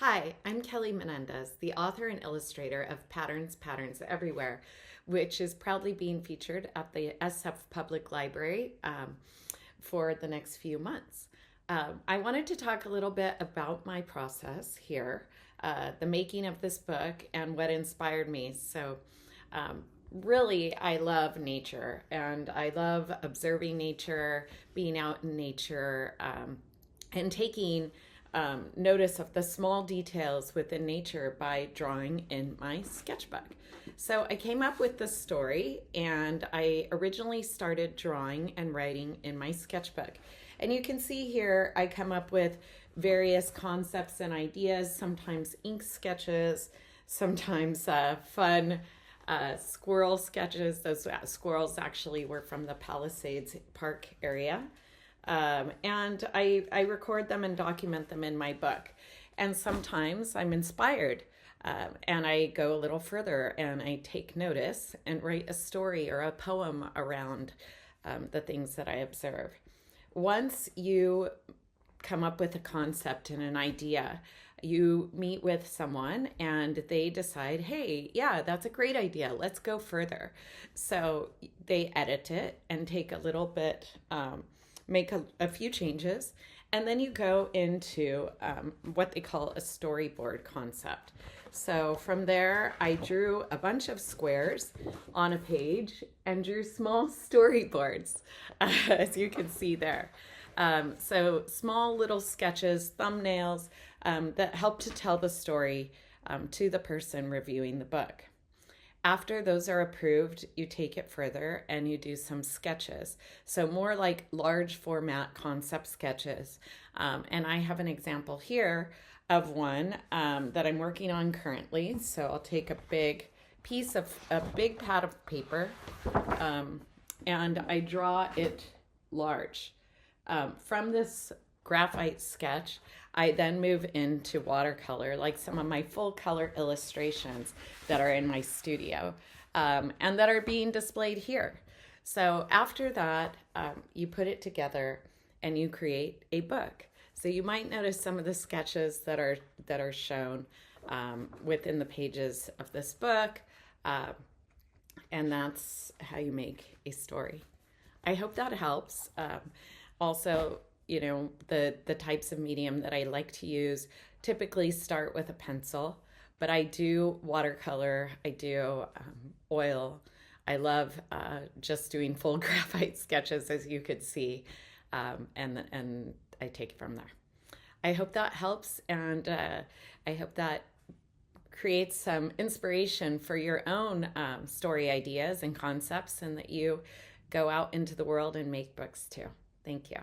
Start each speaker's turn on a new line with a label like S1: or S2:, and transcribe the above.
S1: Hi, I'm Kellie Menendez, the author and illustrator of Patterns Everywhere, which is proudly being featured at the SF Public Library for the next few months. I wanted to talk a little bit about my process here, the making of this book, and what inspired me. Really, I love nature and I love observing nature, being out in nature, and taking notice of the small details within nature by drawing in my sketchbook. So I came up with this story, and I originally started drawing and writing in my sketchbook. And you can see here I come up with various concepts and ideas, sometimes ink sketches, sometimes fun squirrel sketches. Those squirrels actually were from the Palisades Park area. And I record them and document them in my book. And sometimes I'm inspired, and I go a little further and I take notice and write a story or a poem around the things that I observe. Once you come up with a concept and an idea, you meet with someone and they decide, hey, yeah, that's a great idea. Let's go further. So they edit it and take a little bit, make a few changes, and then you go into what they call a storyboard concept. So from there, I drew a bunch of squares on a page and drew small storyboards, as you can see there. So small little sketches, thumbnails that help to tell the story to the person reviewing the book. After those are approved, you take it further and you do some sketches. So more like large format concept sketches. And I have an example here of one that I'm working on currently. So I'll take a big pad of paper, and I draw it large. From this graphite sketch, I then move into watercolor, like some of my full color illustrations that are in my studio, and that are being displayed here. So after that, you put it together and you create a book. So you might notice some of the sketches that are shown within the pages of this book, and that's how you make a story. I hope that helps. Also, the types of medium that I like to use typically start with a pencil, but I do watercolor, I do oil. I love just doing full graphite sketches, as you could see, and I take it from there. I hope that helps, and I hope that creates some inspiration for your own story ideas and concepts, and that you go out into the world and make books too. Thank you.